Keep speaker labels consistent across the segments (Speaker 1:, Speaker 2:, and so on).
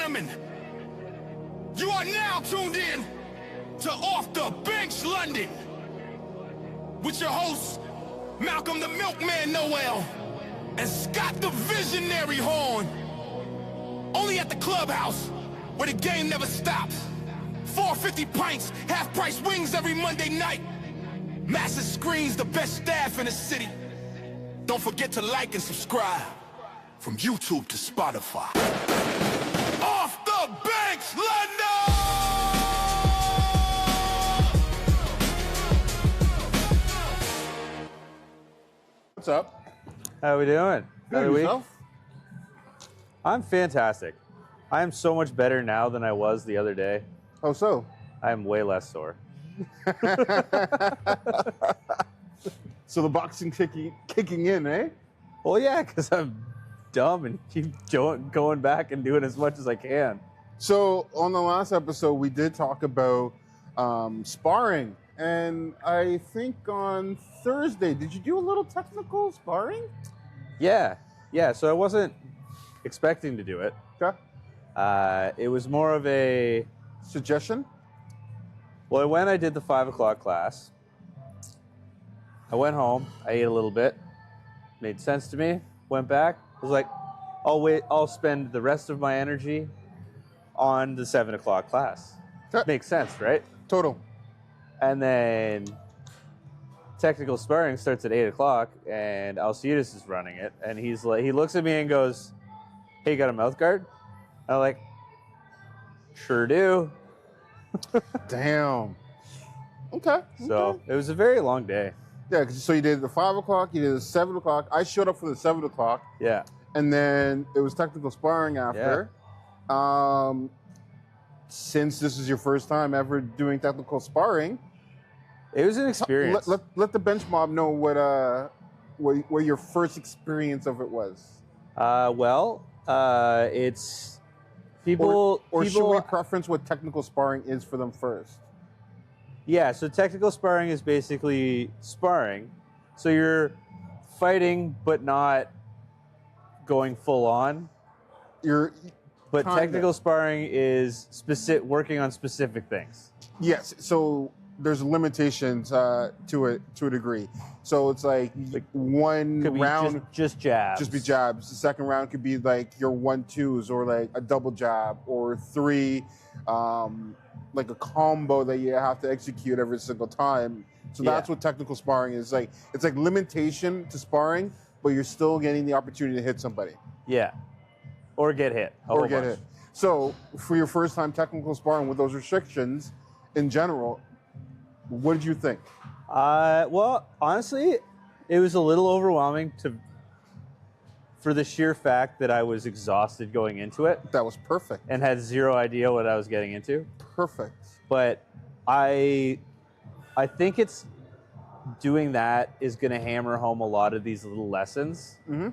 Speaker 1: gentlemen, you are now tuned in to Off the Bench London with your hosts, Malcolm the Milkman Noel and Scott the Visionary Horn. Only at the clubhouse where the game never stops. 450 pints, half-price wings every Monday night. Massive screens, the best staff in the city. Don't forget to like and subscribe from YouTube to Spotify. Off the Bench London!
Speaker 2: What's up?
Speaker 3: How we doing?
Speaker 2: Good,
Speaker 3: Another week?
Speaker 2: yourself?
Speaker 3: I'm fantastic. I am so much better now than I was the other day.
Speaker 2: Oh, so?
Speaker 3: I am way less sore.
Speaker 2: So the boxing kicking in, eh?
Speaker 3: Well, yeah, because I'm dumb and keep going back and doing as much as I can.
Speaker 2: So on the last episode, we did talk about sparring. And I think on Thursday, did you do a little technical sparring?
Speaker 3: Yeah. So I wasn't expecting to do it.
Speaker 2: Okay.
Speaker 3: It was more of a...
Speaker 2: Suggestion?
Speaker 3: Well, when I did the 5 o'clock class, I went home, I ate a little bit, made sense to me, went back, was like, I'll spend the rest of my energy on the 7 o'clock class.
Speaker 2: Okay.
Speaker 3: Makes sense, right?
Speaker 2: Total.
Speaker 3: And then technical sparring starts at 8 o'clock, and Alcides is running it, and he looks at me and goes, "Hey, you got a mouth guard?" I'm like, "Sure do."
Speaker 2: Damn. Okay.
Speaker 3: So it was a very long day.
Speaker 2: Yeah, so you did the 5 o'clock, you did the 7 o'clock. I showed up for the 7 o'clock.
Speaker 3: Yeah.
Speaker 2: And then it was technical sparring after. Since this is your first time ever doing technical sparring,
Speaker 3: It was an experience.
Speaker 2: let the bench mob know what your first experience of it was.
Speaker 3: It's people.
Speaker 2: Or
Speaker 3: people,
Speaker 2: should we preference what technical sparring is for them first?
Speaker 3: Yeah. So technical sparring is basically sparring. So you're fighting, but not going full on. But
Speaker 2: Kinda.
Speaker 3: technical sparring is working on specific things.
Speaker 2: Yes. So there's limitations to it to a degree. So it's like one
Speaker 3: Could be
Speaker 2: round
Speaker 3: just jabs.
Speaker 2: just be jabs. The second round could be like your 1-2s or like a double jab or 3, like a combo that you have to execute every single time. So that's what technical sparring is like. It's like limitation to sparring, but you're still getting the opportunity to hit somebody.
Speaker 3: Yeah. Or get hit.
Speaker 2: Or get hit. So for your first time technical sparring with those restrictions in general, what did you think?
Speaker 3: Well, honestly, it was a little overwhelming for the sheer fact that I was exhausted going into it
Speaker 2: That was perfect.
Speaker 3: and had zero idea what I was getting into.
Speaker 2: Perfect.
Speaker 3: But I think it's doing that is going to hammer home a lot of these little lessons.
Speaker 2: Mm-hmm.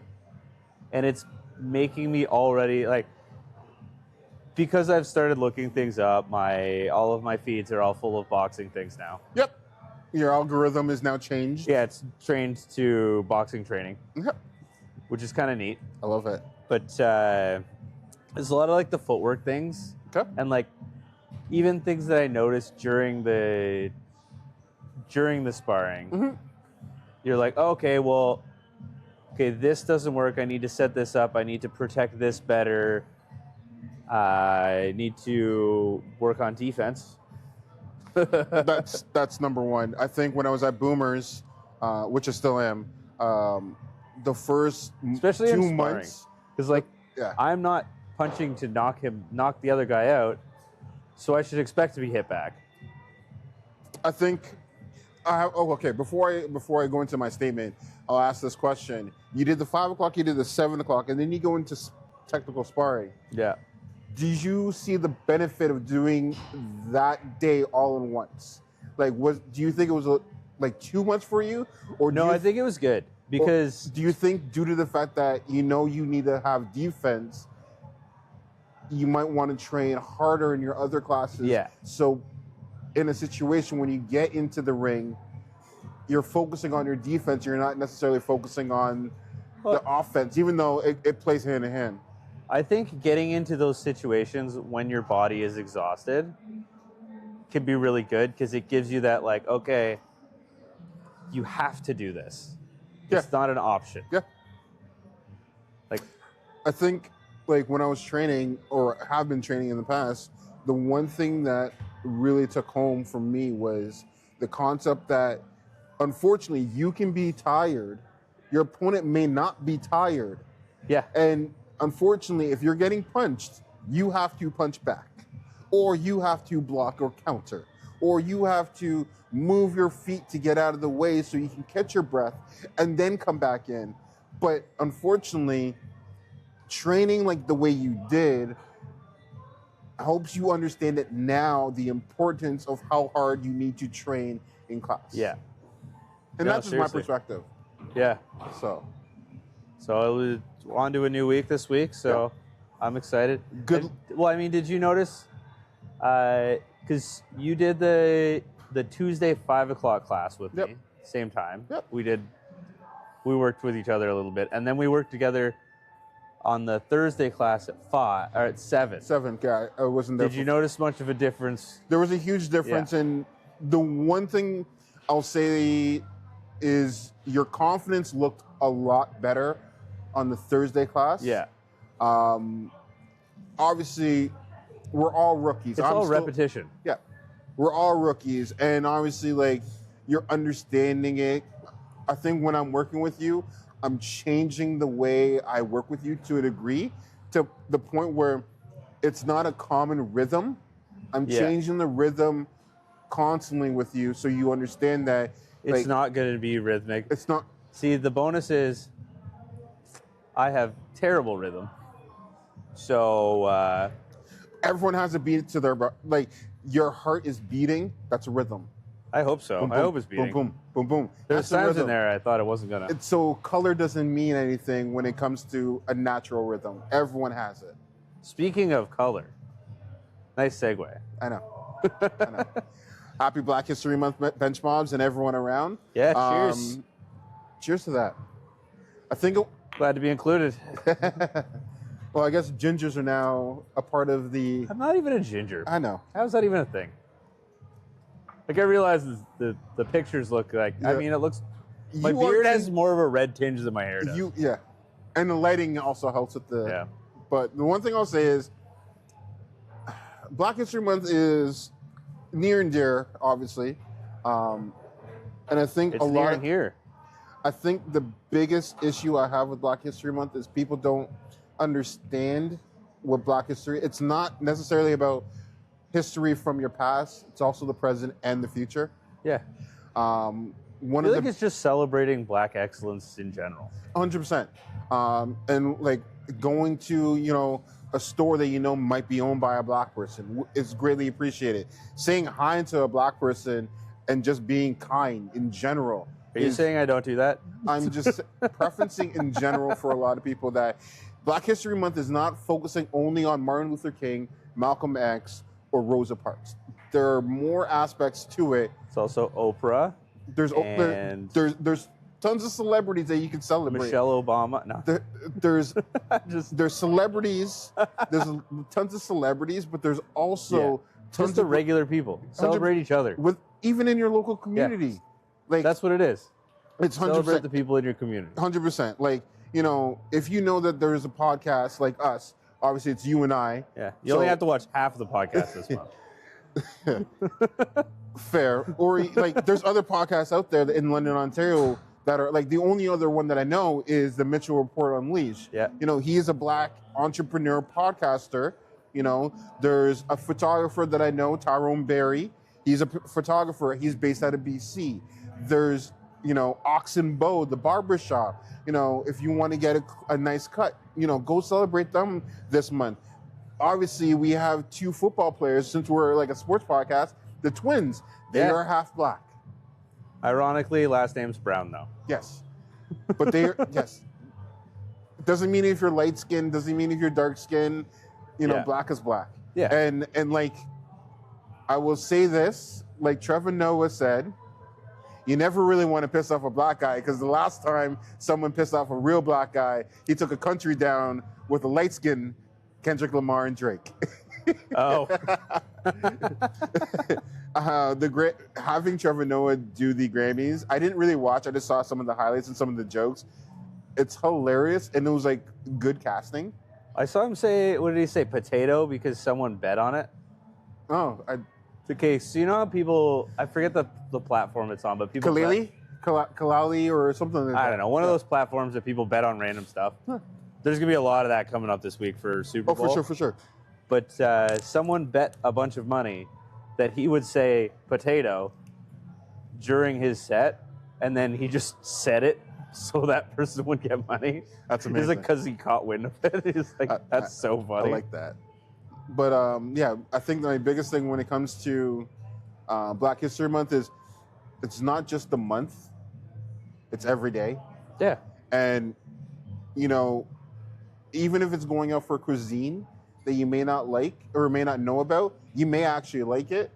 Speaker 3: And it's making me already because I've started looking things up, all of my feeds are all full of boxing things now.
Speaker 2: Yep. Your algorithm is now changed.
Speaker 3: Yeah, it's trained to boxing training,
Speaker 2: Yep.
Speaker 3: which is kind of neat.
Speaker 2: I love it.
Speaker 3: But there's a lot of the footwork things,
Speaker 2: Okay.
Speaker 3: and even things that I noticed during the sparring.
Speaker 2: Mm-hmm.
Speaker 3: You're like, okay, this doesn't work. I need to set this up. I need to protect this better. I need to work on defense.
Speaker 2: That's number one. I think when I was at Boomers, which I still am, the first
Speaker 3: Especially
Speaker 2: 2
Speaker 3: in sparring.
Speaker 2: months,
Speaker 3: Because
Speaker 2: yeah.
Speaker 3: I'm not punching to knock the other guy out, so I should expect to be hit back.
Speaker 2: I think. Okay. Before I go into my statement, I'll ask this question. You did the 5 o'clock, you did the 7 o'clock, and then you go into technical sparring.
Speaker 3: Yeah.
Speaker 2: Did you see the benefit of doing that day all in once? Do you think it was too much for you, or
Speaker 3: No, I think it was good because
Speaker 2: do you think due to the fact that you need to have defense, you might want to train harder in your other classes?
Speaker 3: Yeah.
Speaker 2: So, in a situation when you get into the ring, you're focusing on your defense. You're not necessarily focusing on the offense, even though it plays hand in hand.
Speaker 3: I think getting into those situations when your body is exhausted can be really good because it gives you that like, okay, you have to do this.
Speaker 2: Yeah.
Speaker 3: It's not an option.
Speaker 2: Yeah.
Speaker 3: Like,
Speaker 2: I think like when I was training or have been training in the past, the one thing that really took home for me was the concept that unfortunately you can be tired. Your opponent may not be tired.
Speaker 3: yeah,
Speaker 2: And unfortunately, if you're getting punched, you have to punch back, or you have to block or counter, or you have to move your feet to get out of the way so you can catch your breath and then come back in. But unfortunately, training like the way you did helps you understand it now, the importance of how hard you need to train in class.
Speaker 3: yeah,
Speaker 2: And
Speaker 3: No,
Speaker 2: that's just
Speaker 3: seriously.
Speaker 2: my perspective.
Speaker 3: yeah.
Speaker 2: So
Speaker 3: So we're on to a new week this week, so I'm excited.
Speaker 2: Good.
Speaker 3: Well, I mean, did you notice? Because you did the Tuesday 5 o'clock class with
Speaker 2: Yep.
Speaker 3: me, same time.
Speaker 2: Yep.
Speaker 3: We worked with each other a little bit, and then we worked together on the Thursday class at 5 or at 7.
Speaker 2: 7, yeah, I wasn't there.
Speaker 3: Did you notice much of a difference?
Speaker 2: There was a huge difference, and the one thing I'll say is your confidence looked a lot better on the Thursday class.
Speaker 3: Yeah,
Speaker 2: Obviously, we're all rookies.
Speaker 3: it's all repetition.
Speaker 2: Yeah, we're all rookies, and obviously, like, you're understanding it. I think when I'm working with you, I'm changing the way I work with you to a degree, to the point where it's not a common rhythm. I'm
Speaker 3: Yeah.
Speaker 2: changing the rhythm constantly with you, so you understand that
Speaker 3: It's
Speaker 2: like,
Speaker 3: not going to be rhythmic.
Speaker 2: It's not.
Speaker 3: See, the bonus is I have terrible rhythm. So,
Speaker 2: Everyone has a beat to their like. Your heart is beating. That's a rhythm.
Speaker 3: I hope so.
Speaker 2: Boom,
Speaker 3: I
Speaker 2: boom,
Speaker 3: hope it's beating.
Speaker 2: Boom, boom, boom, boom.
Speaker 3: There's
Speaker 2: That's a
Speaker 3: times in
Speaker 2: rhythm.
Speaker 3: there I thought it wasn't going to.
Speaker 2: So color doesn't mean anything when it comes to a natural rhythm. Everyone has it.
Speaker 3: Speaking of color, nice segue.
Speaker 2: I know. I know. Happy Black History Month, bench mobs, and everyone around.
Speaker 3: Yeah, cheers.
Speaker 2: Cheers to that. I think.
Speaker 3: Glad to be included.
Speaker 2: Well, I guess gingers are now a part of the.
Speaker 3: I'm not even a ginger.
Speaker 2: I know.
Speaker 3: How's that even a thing? Like, I realize the pictures look like, I
Speaker 2: Yeah.
Speaker 3: mean, it looks, my
Speaker 2: You
Speaker 3: beard
Speaker 2: are
Speaker 3: has more of a red tinge than my hair does.
Speaker 2: Yeah, and the lighting also helps with the.
Speaker 3: Yeah.
Speaker 2: But the one thing I'll say is, Black History Month is near and dear, obviously, and I think
Speaker 3: It's
Speaker 2: a
Speaker 3: near
Speaker 2: lot.
Speaker 3: and here.
Speaker 2: I think the biggest issue I have with Black History Month is people don't understand what Black history. It's not necessarily about history from your past. It's also the present and the future.
Speaker 3: Yeah.
Speaker 2: One
Speaker 3: I
Speaker 2: of
Speaker 3: feel like
Speaker 2: the
Speaker 3: it's just celebrating Black excellence in general.
Speaker 2: 100%, and like going to a store that might be owned by a Black person is greatly appreciated. Saying hi to a Black person and just being kind in general.
Speaker 3: Are you saying I don't do that?
Speaker 2: I'm just preferencing in general for a lot of people that Black History Month is not focusing only on Martin Luther King, Malcolm X, or Rosa Parks. There are more aspects to it.
Speaker 3: It's also Oprah,
Speaker 2: There's
Speaker 3: And-
Speaker 2: there's tons of celebrities that you can celebrate.
Speaker 3: Michelle Obama. No,
Speaker 2: There's
Speaker 3: just
Speaker 2: there's celebrities. There's tons of celebrities, but there's also tons
Speaker 3: just the
Speaker 2: of
Speaker 3: regular people. Celebrate each other.
Speaker 2: with even in your local community. Like
Speaker 3: That's what it is.
Speaker 2: it's
Speaker 3: Celebrate
Speaker 2: 100%.
Speaker 3: the people in your community.
Speaker 2: 100%. Like, if you know that there's a podcast like us, obviously it's you and I.
Speaker 3: Yeah. You only have to watch half of the podcast this month.
Speaker 2: Fair. Or like there's other podcasts out there in London, Ontario that are like the only other one that I know is the Mitchell Report Unleashed.
Speaker 3: Yeah.
Speaker 2: He is a Black entrepreneur podcaster. There's a photographer that I know, Tyrone Berry. He's a photographer. He's based out of BC. There's Oxen Bow, the barber shop. If you want to get a nice cut, go celebrate them this month. Obviously, we have two football players, since we're like a sports podcast, the Twins. They
Speaker 3: Yeah.
Speaker 2: are half Black.
Speaker 3: Ironically, last name's Brown, though.
Speaker 2: Yes. But they're, yes. It doesn't mean if you're light skinned, doesn't mean if you're dark skinned,
Speaker 3: Yeah.
Speaker 2: Black is Black.
Speaker 3: Yeah.
Speaker 2: And like, I will say this, like Trevor Noah said, you never really want to piss off a Black guy, because the last time someone pissed off a real Black guy, he took a country down with a light skinned Kendrick Lamar and Drake.
Speaker 3: Oh,
Speaker 2: Having Trevor Noah do the Grammys, I didn't really watch. I just saw some of the highlights and some of the jokes. It's hilarious, and it was like good casting.
Speaker 3: I saw him say, what did he say, potato, because someone bet on it?
Speaker 2: Oh,
Speaker 3: Okay, so you know how people, I forget the platform it's on, but people
Speaker 2: Kalali or something like that.
Speaker 3: I don't know, one of those platforms that people bet on random stuff. There's going to be a lot of that coming up this week for Super Bowl.
Speaker 2: For sure.
Speaker 3: But someone bet a bunch of money that he would say potato during his set, and then he just said it so that person would get money.
Speaker 2: That's amazing.
Speaker 3: It's like because he caught wind of it. He's like, that's so funny.
Speaker 2: I like that. But yeah, I think my biggest thing when it comes to Black History Month is it's not just the month, it's every day.
Speaker 3: Yeah.
Speaker 2: And, you know, even if it's going out for cuisine that you may not like or may not know about, you may actually like it.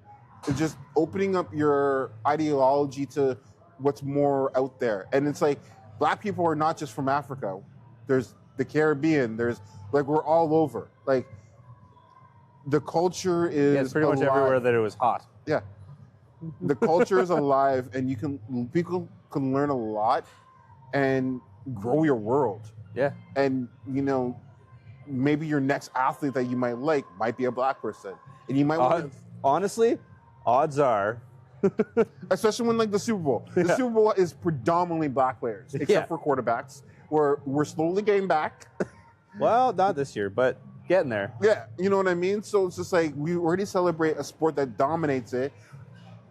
Speaker 2: It's just opening up your ideology to what's more out there. And it's like, Black people are not just from Africa. There's the Caribbean. There's, like, we're all over. Like, the culture is
Speaker 3: Yeah, it's pretty much
Speaker 2: alive.
Speaker 3: everywhere that it was hot.
Speaker 2: Yeah. The culture is alive, and people can learn a lot and grow your world.
Speaker 3: Yeah.
Speaker 2: And, you know, maybe your next athlete that you might like might be a Black person. And you might want to...
Speaker 3: Honestly, odds are...
Speaker 2: Especially when, like, the Super Bowl. The Super Bowl is predominantly Black players, except for quarterbacks. We're slowly getting back.
Speaker 3: Well, not this year, but getting there.
Speaker 2: Yeah, you know what I mean? So it's just like we already celebrate a sport that dominates it.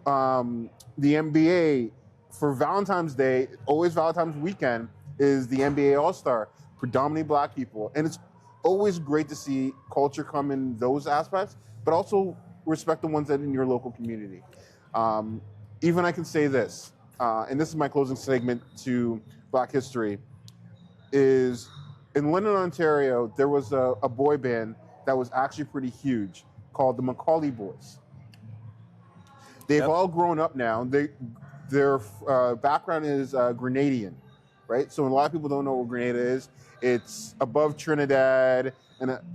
Speaker 2: The NBA, for Valentine's Day, always Valentine's weekend, is the NBA All-Star, predominantly Black people. And it's always great to see culture come in those aspects, but also respect the ones that are in your local community. Even I can say this, and this is my closing segment to Black history, is in London, Ontario, there was a boy band that was actually pretty huge called the Macaulay Boys. They've all grown up now. Their background is Grenadian, right? So a lot of people don't know what Grenada is. It's above Trinidad,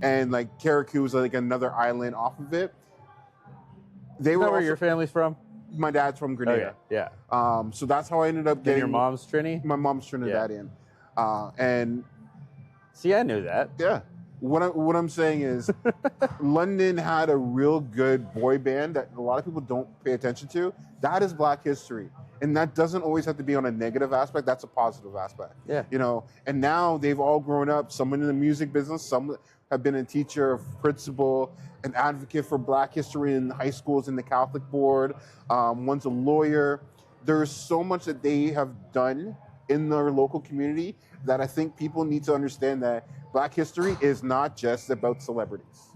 Speaker 2: and like Carriacou is like another island off of it.
Speaker 3: Is that where your family's from?
Speaker 2: My dad's from Grenada.
Speaker 3: Okay, yeah.
Speaker 2: So that's how I ended up getting.
Speaker 3: And your mom's Trini?
Speaker 2: My mom's Trinidadian. And
Speaker 3: see, I knew that.
Speaker 2: yeah, what I'm saying is, London had a real good boy band that a lot of people don't pay attention to. That is Black history, and that doesn't always have to be on a negative aspect. That's a positive aspect.
Speaker 3: Yeah.
Speaker 2: You know, and now they've all grown up. Some in the music business, some have been a teacher, principal, an advocate for Black history in high schools in the Catholic board. One's a lawyer. There's so much that they have done in their local community that I think people need to understand that Black history is not just about celebrities.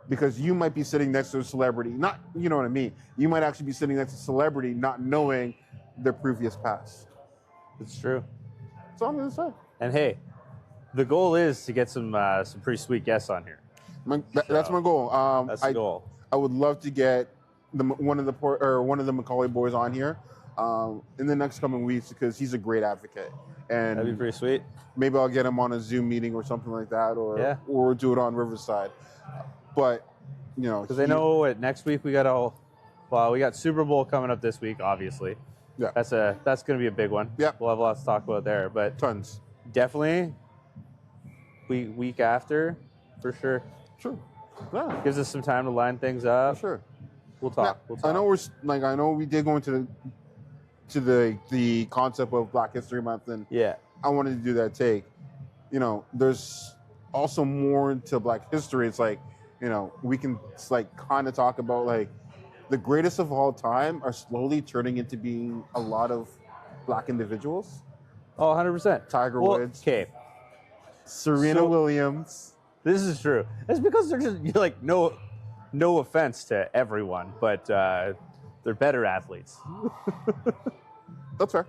Speaker 2: Because you might be sitting next to a celebrity, not, you know what I mean? You might actually be sitting next to a celebrity not knowing their previous past.
Speaker 3: It's true.
Speaker 2: That's all I'm going to say.
Speaker 3: And hey, the goal is to get some pretty sweet guests on here.
Speaker 2: That's my goal.
Speaker 3: That's the goal.
Speaker 2: I would love to get one of the Macaulay Boys on here in the next coming weeks because he's a great advocate. And
Speaker 3: That'd be pretty sweet.
Speaker 2: maybe I'll get him on a Zoom meeting or something like that, or do it on Riverside. But you know,
Speaker 3: Because I know next week we got we got Super Bowl coming up this week, obviously.
Speaker 2: Yeah.
Speaker 3: That's going to be a big one.
Speaker 2: Yeah.
Speaker 3: We'll have lots to talk about there, but
Speaker 2: tons.
Speaker 3: definitely week after, for sure.
Speaker 2: Sure. Yeah.
Speaker 3: Gives us some time to line things up.
Speaker 2: Sure.
Speaker 3: We'll talk.
Speaker 2: Now,
Speaker 3: We'll talk.
Speaker 2: I know we did go into the concept of Black History Month, and
Speaker 3: Yeah.
Speaker 2: I wanted to do that take. You know, there's also more to Black history. It's like, you know, we can like kind of talk about like the greatest of all time are slowly turning into being a lot of Black individuals.
Speaker 3: Oh, 100%.
Speaker 2: Tiger
Speaker 3: Well,
Speaker 2: Woods,
Speaker 3: okay.
Speaker 2: Serena Williams.
Speaker 3: This is true. It's because they're just like no offense to everyone, but they're better athletes.
Speaker 2: That's fair.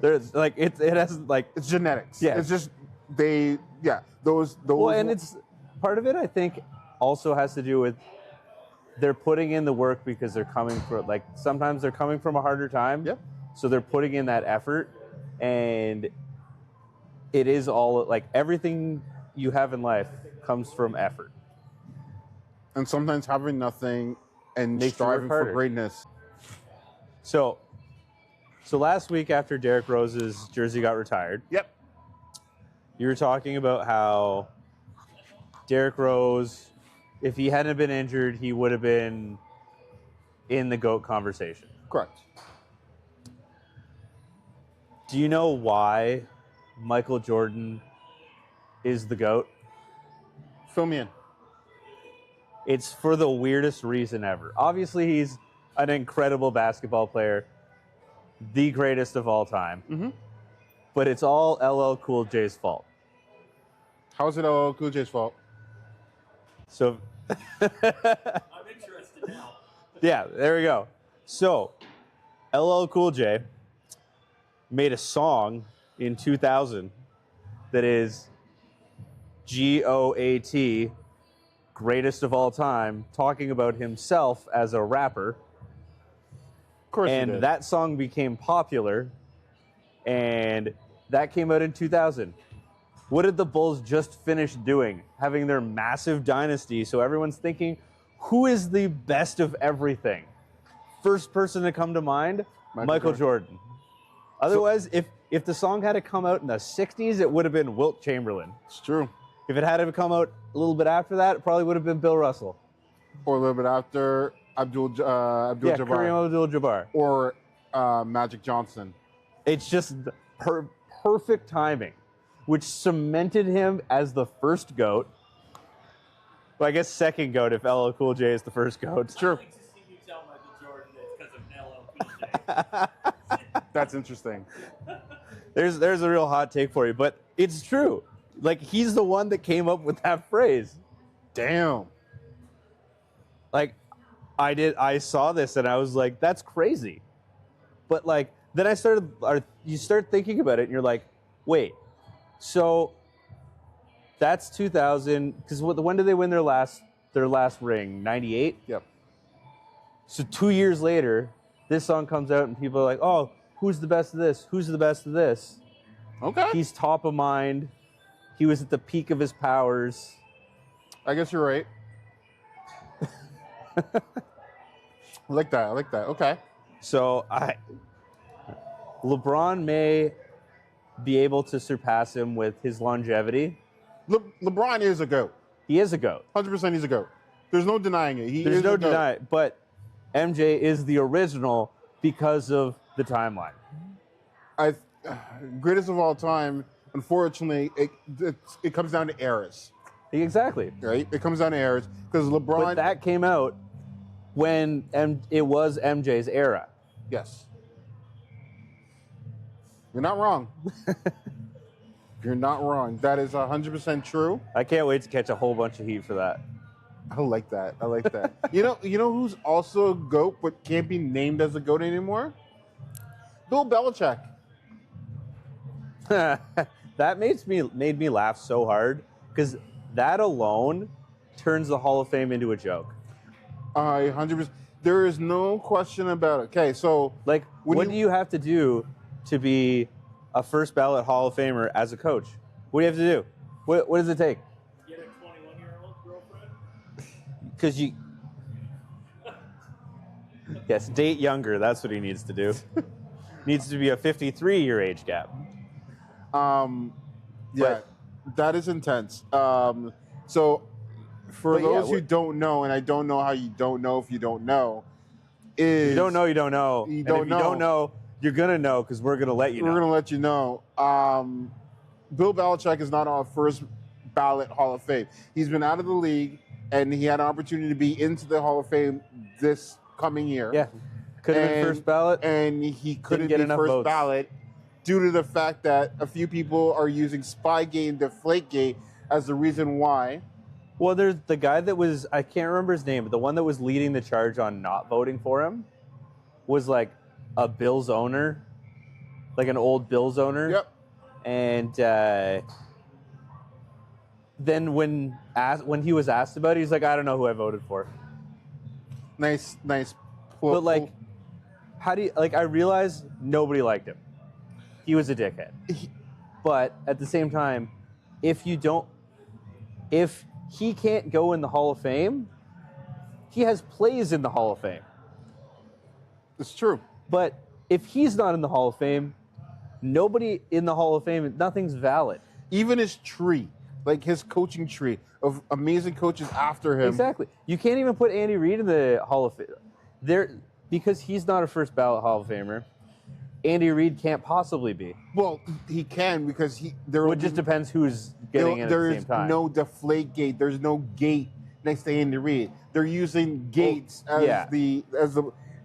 Speaker 3: There's like it has like
Speaker 2: It's genetics.
Speaker 3: Yeah.
Speaker 2: It's just those.
Speaker 3: well, and it's part of it. I think also has to do with they're putting in the work because they're coming from sometimes they're coming from a harder time.
Speaker 2: Yep.
Speaker 3: So they're putting in that effort, and it is all like everything you have in life comes from effort.
Speaker 2: And sometimes having nothing and
Speaker 3: Makes you work
Speaker 2: striving for
Speaker 3: harder.
Speaker 2: greatness.
Speaker 3: So last week after Derrick Rose's jersey got retired,
Speaker 2: Yep.
Speaker 3: you were talking about how Derrick Rose, if he hadn't been injured, he would have been in the GOAT conversation.
Speaker 2: Correct.
Speaker 3: Do you know why Michael Jordan is the GOAT?
Speaker 2: Fill me in.
Speaker 3: It's for the weirdest reason ever. Obviously, he's an incredible basketball player, the greatest of all time.
Speaker 2: Mm-hmm.
Speaker 3: But it's all LL Cool J's fault.
Speaker 2: How is it LL Cool J's fault?
Speaker 3: So,
Speaker 4: I'm interested now.
Speaker 3: yeah, there we go. So, LL Cool J made a song in 2000 that is GOAT, greatest of all time, talking about himself as a rapper.
Speaker 2: Of course he
Speaker 3: And
Speaker 2: did.
Speaker 3: that song became popular, and that came out in 2000. What did the Bulls just finish doing? Having their massive dynasty, so everyone's thinking, who is the best of everything? First person to come to mind, Michael Jordan. Otherwise, if the song had to come out in the 60s, it would have been Wilt Chamberlain.
Speaker 2: It's true.
Speaker 3: If it had to come out a little bit after that, it probably would have been Bill Russell.
Speaker 2: Or a little bit after Abdul-Jabbar.
Speaker 3: Kareem Abdul-Jabbar.
Speaker 2: Or Magic Johnson.
Speaker 3: It's just perfect timing, which cemented him as the first GOAT. Well, I guess second GOAT if LL Cool J is the first GOAT.
Speaker 2: Sure.
Speaker 4: I'd like to see you tell Michael Jordan that it's because of LL Cool J.
Speaker 2: That's interesting.
Speaker 3: There's a real hot take for you, but it's true. Like, he's the one that came up with that phrase.
Speaker 2: Damn.
Speaker 3: Like, I saw this and I was like, that's crazy. But like, then you start thinking about it and you're like, wait, so that's 2000, because when did they win their last ring? 98?
Speaker 2: Yep.
Speaker 3: So 2 years later, this song comes out and people are like, oh, who's the best of this? Who's the best of this?
Speaker 2: Okay.
Speaker 3: He's top of mind. He was at the peak of his powers.
Speaker 2: I guess you're right. I like that. Okay.
Speaker 3: So LeBron may be able to surpass him with his longevity.
Speaker 2: LeBron is a GOAT.
Speaker 3: He is a GOAT.
Speaker 2: 100% he's a GOAT. There's no denying it.
Speaker 3: There's no denying it. But MJ is the original because of the timeline.
Speaker 2: Greatest of all time. Unfortunately, it comes down to eras,
Speaker 3: Exactly.
Speaker 2: right? It comes down to eras because LeBron.
Speaker 3: But that came out when it was MJ's era.
Speaker 2: Yes. You're not wrong. You're not wrong. That is 100% true.
Speaker 3: I can't wait to catch a whole bunch of heat for that.
Speaker 2: I like that. You know who's also a GOAT but can't be named as a GOAT anymore? Bill Belichick.
Speaker 3: That made me laugh so hard because that alone turns the Hall of Fame into a joke.
Speaker 2: 100%. There is no question about it. Okay, so
Speaker 3: Like, what do you have to do to be a first ballot Hall of Famer as a coach? What do you have to do? What does it take?
Speaker 4: Get a 21-year-old girlfriend?
Speaker 3: Because yes, date younger. That's what he needs to do. Needs to be a 53-year age gap.
Speaker 2: yeah, that is intense. So for those who don't know, and I don't know how you don't know if you don't know, is
Speaker 3: You don't know, you don't know.
Speaker 2: You
Speaker 3: And
Speaker 2: don't
Speaker 3: if
Speaker 2: know.
Speaker 3: you don't know, you're gonna know because we're gonna let you know.
Speaker 2: We're gonna let you know. Bill Belichick is not on first ballot Hall of Fame. He's been out of the league, and he had an opportunity to be into the Hall of Fame this coming year.
Speaker 3: Yeah, could have been
Speaker 2: And-
Speaker 3: first ballot.
Speaker 2: and he couldn't
Speaker 3: get
Speaker 2: be
Speaker 3: enough
Speaker 2: first
Speaker 3: votes.
Speaker 2: ballot due to the fact that a few people are using Spygate and Deflategate as the reason why.
Speaker 3: Well, there's the guy that was, I can't remember his name, but the one that was leading the charge on not voting for him was like a Bills owner, like an old Bills owner.
Speaker 2: Yep.
Speaker 3: And then when he was asked about it, he's like, I don't know who I voted for.
Speaker 2: Nice.
Speaker 3: But like, how do you, like, I realize nobody liked him. He was a dickhead. But at the same time, if you don't, if he can't go in the Hall of Fame, he has plays in the Hall of Fame.
Speaker 2: It's true.
Speaker 3: But if he's not in the Hall of Fame, nobody in the Hall of Fame, nothing's valid.
Speaker 2: Even his tree, like his coaching tree of amazing coaches after him.
Speaker 3: Exactly. You can't even put Andy Reid in the Hall of Fame. Because he's not a first ballot Hall of Famer, Andy Reid can't possibly be.
Speaker 2: Well, he can because it
Speaker 3: just depends who's getting in at the same time.
Speaker 2: There's no deflate gate. There's no gate next to Andy Reid. They're using gates as the.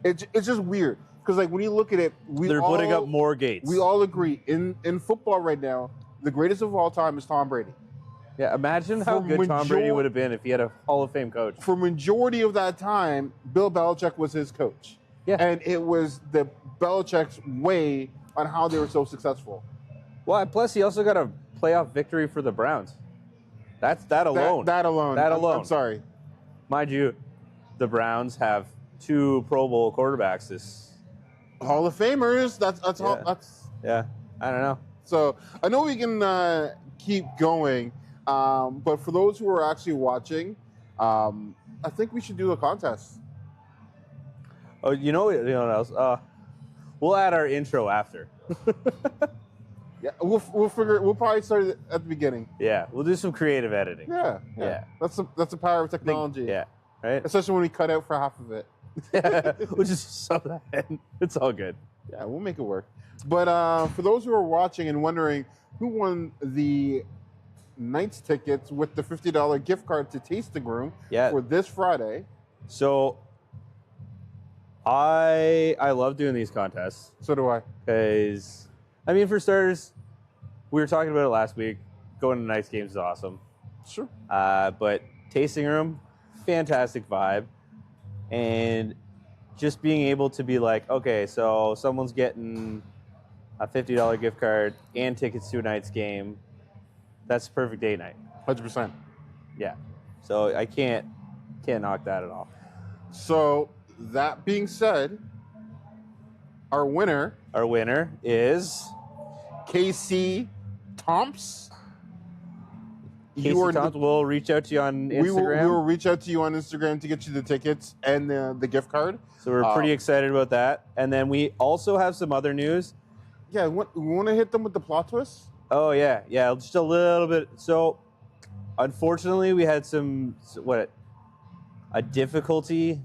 Speaker 2: It's just weird because like when you look at it,
Speaker 3: they're putting up more gates.
Speaker 2: We all agree in football right now, the greatest of all time is Tom Brady.
Speaker 3: Yeah, imagine how good Tom Brady would have been if he had a Hall of Fame coach.
Speaker 2: For majority of that time, Bill Belichick was his coach.
Speaker 3: Yeah.
Speaker 2: And it was the Belichick's way on how they were so successful.
Speaker 3: Well, plus he also got a playoff victory for the Browns. That alone.
Speaker 2: That alone. I'm sorry.
Speaker 3: Mind you, the Browns have 2 Pro Bowl quarterbacks this
Speaker 2: Hall of Famers. That's
Speaker 3: yeah. I don't know.
Speaker 2: So I know we can keep going. But for those who are actually watching, I think we should do a contest.
Speaker 3: Oh, you know what else? We'll add our intro after.
Speaker 2: Yeah, we'll figure. We'll probably start it at the beginning.
Speaker 3: Yeah, we'll do some creative editing.
Speaker 2: Yeah. That's the power of technology.
Speaker 3: Yeah, right.
Speaker 2: Especially when we cut out for half of it.
Speaker 3: Yeah, we'll just sub that in. It's all good.
Speaker 2: Yeah, we'll make it work. But for those who are watching and wondering who won the Knights tickets with the $50 gift card to Tasting Room for this Friday.
Speaker 3: So I love doing these contests.
Speaker 2: So do I.
Speaker 3: Because, I mean, for starters, we were talking about it last week. Going to Knights games is awesome.
Speaker 2: Sure.
Speaker 3: But Tasting Room, fantastic vibe. And just being able to be like, okay, so someone's getting a $50 gift card and tickets to a Knights game. That's a perfect date night.
Speaker 2: 100%.
Speaker 3: Yeah. So I can't knock that at all.
Speaker 2: So that being said, our winner
Speaker 3: is
Speaker 2: KC Tomps.
Speaker 3: Casey Tomps will reach out to you on Instagram.
Speaker 2: We will reach out to you on Instagram to get you the tickets and the gift card.
Speaker 3: So we're pretty excited about that. And then we also have some other news.
Speaker 2: Yeah, we want to hit them with the plot twist?
Speaker 3: Oh, yeah, just a little bit. So, unfortunately, we had a difficulty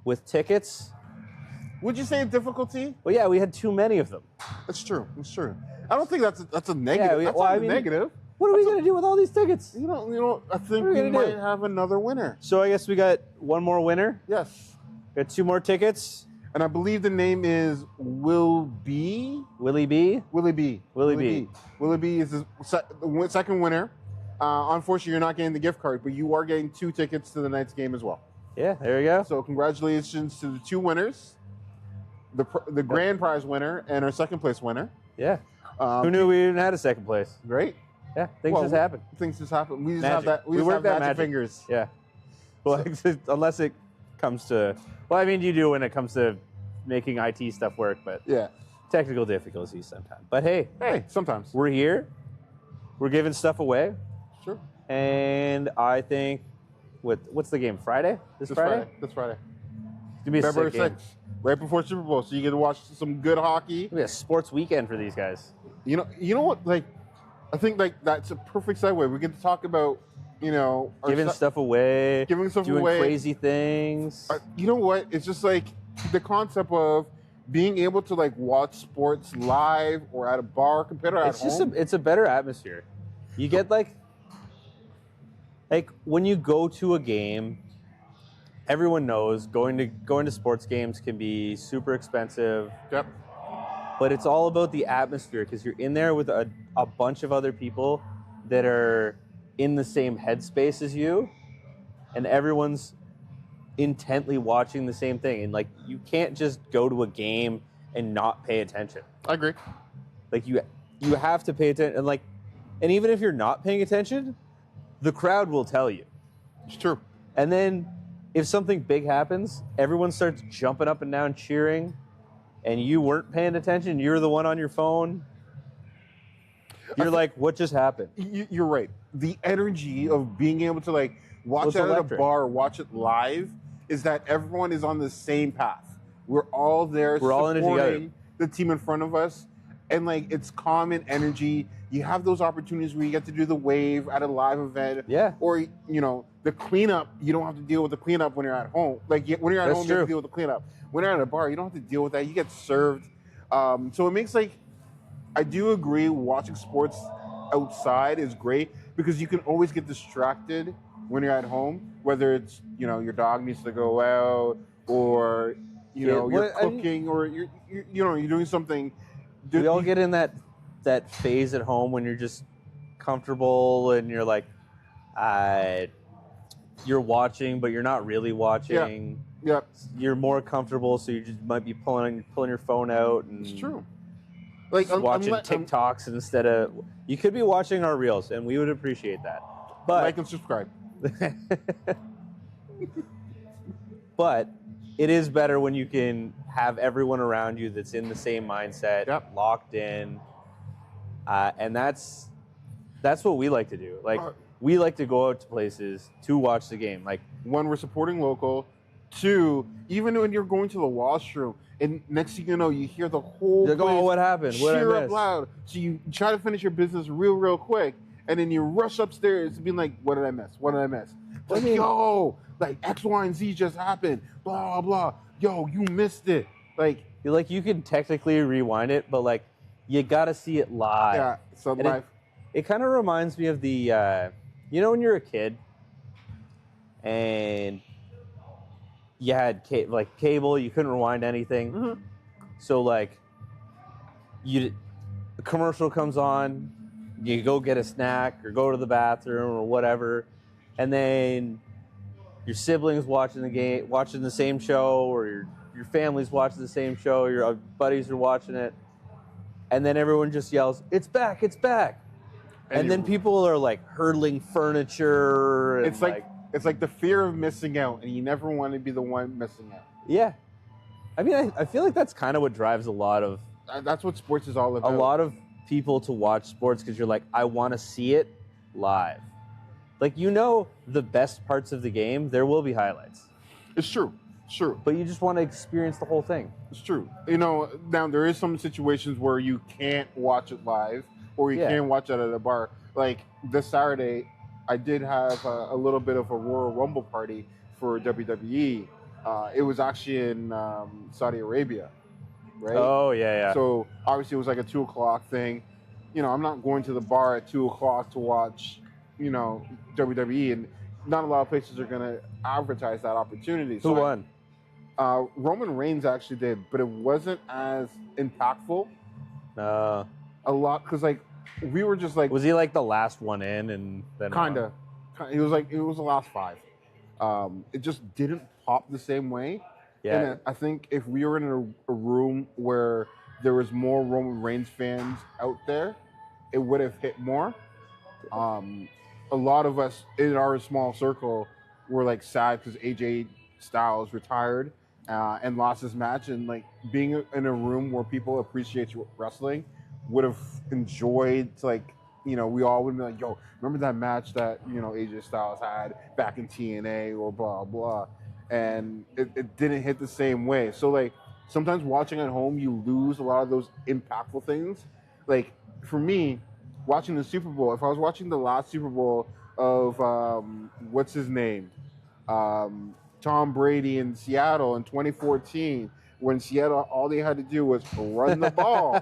Speaker 3: with tickets.
Speaker 2: Would you say a difficulty?
Speaker 3: Well, yeah, we had too many of them.
Speaker 2: That's true. I don't think that's a negative.
Speaker 3: Yeah,
Speaker 2: that's not a negative.
Speaker 3: What are we going to do with all these tickets?
Speaker 2: You know, I think we might have another winner.
Speaker 3: So I guess we got one more winner.
Speaker 2: Yes.
Speaker 3: We got 2 more tickets.
Speaker 2: And I believe the name is Willie B.
Speaker 3: Willie B
Speaker 2: is the second winner. Unfortunately, you're not getting the gift card, but you are getting 2 tickets to the Knights game as well.
Speaker 3: Yeah, there we go.
Speaker 2: So congratulations to the 2 winners, the grand prize winner and our second place winner.
Speaker 3: Yeah. Who knew we even had a second place?
Speaker 2: Great.
Speaker 3: Yeah, things just happen.
Speaker 2: Things just happen. We just
Speaker 3: magic.
Speaker 2: have that. We
Speaker 3: work
Speaker 2: have
Speaker 3: that magic
Speaker 2: fingers.
Speaker 3: Yeah. Well, unless it comes to, well, I mean, you do when it comes to making IT stuff work, but
Speaker 2: yeah,
Speaker 3: technical difficulties sometimes. But hey,
Speaker 2: sometimes
Speaker 3: we're here. We're giving stuff away.
Speaker 2: Sure.
Speaker 3: And I think, what's the game? Friday? This Friday?
Speaker 2: This Friday.
Speaker 3: It's gonna be
Speaker 2: February
Speaker 3: a sick
Speaker 2: 6th, right before Super Bowl, so you get to watch some good hockey.
Speaker 3: It's gonna be a sports weekend for these guys.
Speaker 2: You know what? Like, I think like that's a perfect segue. We get to talk about,
Speaker 3: giving stuff away,
Speaker 2: doing
Speaker 3: crazy things.
Speaker 2: You know what? It's just like the concept of being able to like watch sports live or at a bar compared to at home.
Speaker 3: It's a better atmosphere. You get like when you go to a game, everyone knows going to sports games can be super expensive.
Speaker 2: Yep.
Speaker 3: But it's all about the atmosphere because you're in there with a bunch of other people that are in the same headspace as you, and everyone's intently watching the same thing. And like, you can't just go to a game and not pay attention.
Speaker 2: I agree.
Speaker 3: Like you have to pay attention, and even if you're not paying attention, the crowd will tell you.
Speaker 2: It's true.
Speaker 3: And then if something big happens, everyone starts jumping up and down cheering, and you weren't paying attention. You're the one on your phone. You're like, what just happened?
Speaker 2: You're right. the energy of being able to like watch
Speaker 3: It's
Speaker 2: it at a
Speaker 3: electric.
Speaker 2: bar, watch it live, is that everyone is on the same path. We're all there
Speaker 3: We're all in it together.
Speaker 2: supporting the team in front of us, and like it's common energy. You have those opportunities where you get to do the wave at a live event,
Speaker 3: Yeah.
Speaker 2: or the cleanup. You don't have to deal with the cleanup when you're at home. Like when you're at
Speaker 3: That's
Speaker 2: home, you have
Speaker 3: true.
Speaker 2: to deal with the cleanup. When you're at a bar, you don't have to deal with that. You get served. So it makes like, I do agree, watching sports outside is great because you can always get distracted when you're at home, whether it's your dog needs to go out, or you're cooking, or you're doing something.
Speaker 3: We all get in that phase at home when you're just comfortable and you're like, you're watching, but you're not really watching.
Speaker 2: Yeah,
Speaker 3: You're more comfortable, so you just might be pulling your phone out and
Speaker 2: it's true. Like
Speaker 3: just watching TikToks instead of. You could be watching our reels, and we would appreciate that. But
Speaker 2: like and subscribe.
Speaker 3: But it is better when you can have everyone around you that's in the same mindset,
Speaker 2: Yep.
Speaker 3: locked in, and that's what we like to do. Like we like to go out to places to watch the game. Like
Speaker 2: One, we're supporting local. Two, even when you're going to the washroom, and next thing you know, you hear the whole
Speaker 3: You're like,
Speaker 2: place
Speaker 3: oh, what happened? What did I
Speaker 2: cheer up
Speaker 3: miss?
Speaker 2: loud. So you try to finish your business real quick, and then you rush upstairs being like, what did I miss? What did I miss? Like, yo, like X, Y, and Z just happened. Blah, blah. Yo, you missed it. Like,
Speaker 3: you can technically rewind it, but like you gotta see it live.
Speaker 2: yeah, so
Speaker 3: And
Speaker 2: life.
Speaker 3: It kind of reminds me of the, when you're a kid and you had cable, you couldn't rewind anything.
Speaker 2: Mhm.
Speaker 3: So like, a commercial comes on, you go get a snack or go to the bathroom or whatever, and then your siblings watching the game, watching the same show, or your family's watching the same show, your buddies are watching it, and then everyone just yells, "It's back! It's back!" And then people are like hurling furniture. And
Speaker 2: It's like the fear of missing out, and you never want to be the one missing out.
Speaker 3: yeah. I mean, I feel like that's kind of what drives a lot of
Speaker 2: That's what sports is all about.
Speaker 3: people to watch sports, because you're like, I want to see it live. Like, the best parts of the game, there will be highlights,
Speaker 2: It's true. It's true.
Speaker 3: but you just want to experience the whole thing.
Speaker 2: It's true. Now there is some situations where you can't watch it live, or you
Speaker 3: Yeah.
Speaker 2: can watch it at a bar. Like this Saturday, I did have a little bit of a Royal Rumble party for WWE. It was actually in Saudi Arabia, right?
Speaker 3: Oh, yeah.
Speaker 2: So obviously it was like a 2:00 thing. I'm not going to the bar at 2:00 to watch, WWE, and not a lot of places are going to advertise that opportunity.
Speaker 3: Who won?
Speaker 2: Roman Reigns actually did, but it wasn't as impactful.
Speaker 3: Uh,
Speaker 2: A lot, because like we were just like
Speaker 3: was he like the last one in, and then
Speaker 2: kinda. It was the last five. It just didn't pop the same way.
Speaker 3: Yeah.
Speaker 2: And I think if we were in a room where there was more Roman Reigns fans out there, it would have hit more. A lot of us in our small circle were like sad because AJ Styles retired and lost his match, and like being in a room where people appreciate wrestling would have enjoyed, like, we all would be like, yo, remember that match that AJ Styles had back in TNA or blah blah, and it didn't hit the same way. So like sometimes watching at home, you lose a lot of those impactful things. Like for me, watching the Super Bowl, if I was watching the last Super Bowl of what's his name, Tom Brady in Seattle in 2014, when Seattle, all they had to do was run the ball.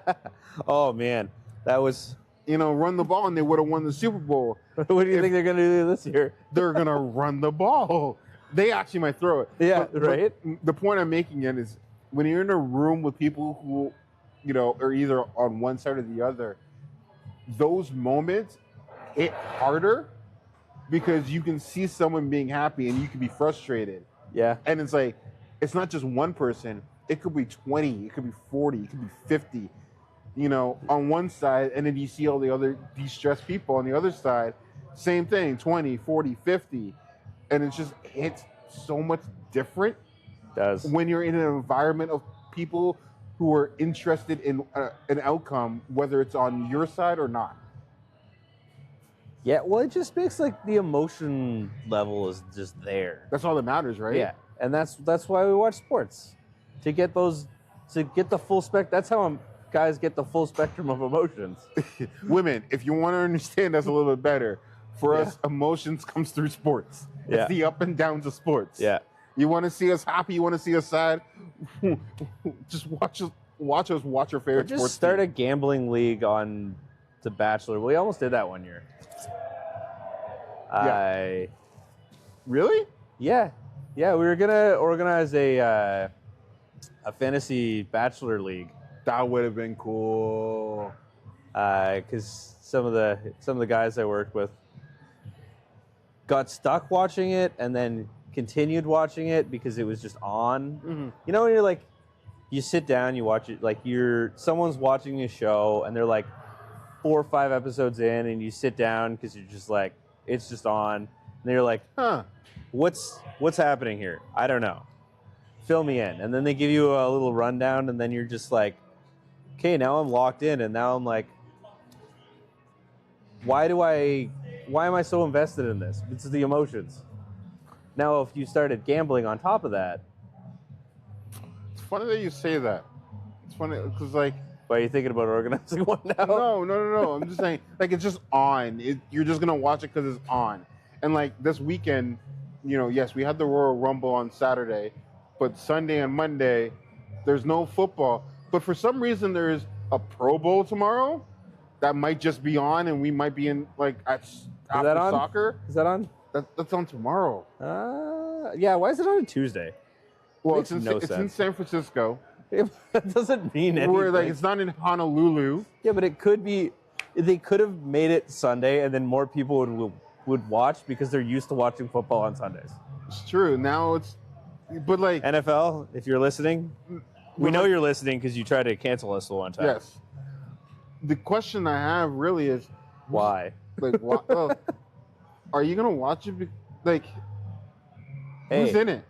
Speaker 3: Oh man, that was.
Speaker 2: Run the ball, and they would have won the Super Bowl.
Speaker 3: What do you think they're gonna do this year?
Speaker 2: They're gonna run the ball. They actually might throw it.
Speaker 3: Yeah,
Speaker 2: But
Speaker 3: right.
Speaker 2: the point I'm making is when you're in a room with people who, are either on one side or the other, those moments hit harder because you can see someone being happy and you can be frustrated.
Speaker 3: Yeah.
Speaker 2: And it's like, it's not just one person. It could be 20. It could be 40. It could be 50. On one side, and then you see all the other de-stressed people on the other side. Same thing, 20, 40, 50. And it just hits so much different
Speaker 3: It does.
Speaker 2: when you're in an environment of people who are interested in an outcome, whether it's on your side or not.
Speaker 3: Yeah, well, it just makes like the emotion level is just there.
Speaker 2: That's all that matters, right?
Speaker 3: Yeah, and that's why we watch sports, to get the full spec. That's how guys get the full spectrum of emotions.
Speaker 2: Women, if you want to understand us a little bit better, for us, emotions comes through sports.
Speaker 3: Yeah.
Speaker 2: It's the up and downs of sports.
Speaker 3: Yeah.
Speaker 2: You want to see us happy? You want to see us sad? Just watch us watch our favorite
Speaker 3: Just
Speaker 2: sports
Speaker 3: start
Speaker 2: team.
Speaker 3: a gambling league on The Bachelor. We almost did that one year.
Speaker 2: Really?
Speaker 3: Yeah, we were gonna organize a fantasy Bachelor league.
Speaker 2: That would have been cool.
Speaker 3: Because some of the guys I worked with got stuck watching it and then continued watching it because it was just on.
Speaker 2: Mm-hmm.
Speaker 3: You know, when you're like, you sit down, you watch it, like someone's watching a show and they're like 4 or 5 episodes in, and you sit down because you're just like, it's just on, and you're like, what's happening here? I don't know. Fill me in. And then they give you a little rundown, and then you're just like, okay, now I'm locked in, and now I'm like, why am I so invested in this? It's the emotions. Now, if you started gambling on top of that.
Speaker 2: It's funny that you say that. It's funny because, like,
Speaker 3: why are you thinking about organizing one now?
Speaker 2: No. I'm just saying, like, it's just on. You're just gonna watch it because it's on. And like this weekend, yes, we had the Royal Rumble on Saturday, but Sunday and Monday, there's no football. But for some reason, there's a Pro Bowl tomorrow that might just be on, and we might be in like after soccer.
Speaker 3: Is that on?
Speaker 2: That's on tomorrow.
Speaker 3: Yeah. Why is it on a Tuesday?
Speaker 2: Well,
Speaker 3: Makes no
Speaker 2: it's in
Speaker 3: sense.
Speaker 2: San Francisco.
Speaker 3: That doesn't mean anything.
Speaker 2: Where like it's not in Honolulu.
Speaker 3: Yeah, but it could be. They could have made it Sunday, and then more people would watch because they're used to watching football on Sundays.
Speaker 2: It's true. Now but like
Speaker 3: NFL, if you're listening, we know you're listening because you tried to cancel us the one time.
Speaker 2: Yes. The question I have really is
Speaker 3: why?
Speaker 2: Like, well, are you gonna watch it? Like,
Speaker 3: hey,
Speaker 2: who's in it?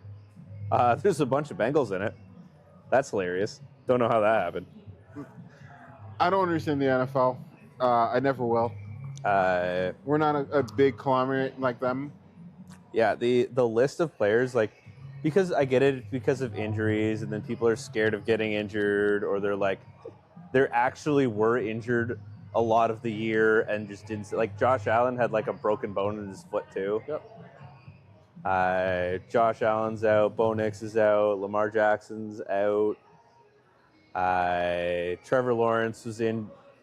Speaker 3: There's a bunch of Bengals in it. That's hilarious. Don't know how that happened.
Speaker 2: I don't understand the NFL. I never will. We're not a big conglomerate like them.
Speaker 3: Yeah, the list of players, like, because I get it because of injuries, and then people are scared of getting injured, or they're actually were injured a lot of the year and just didn't. Like Josh Allen had like a broken bone in his foot too.
Speaker 2: Yep.
Speaker 3: Josh Allen's out. Bo Nix is out. Lamar Jackson's out. Trevor Lawrence was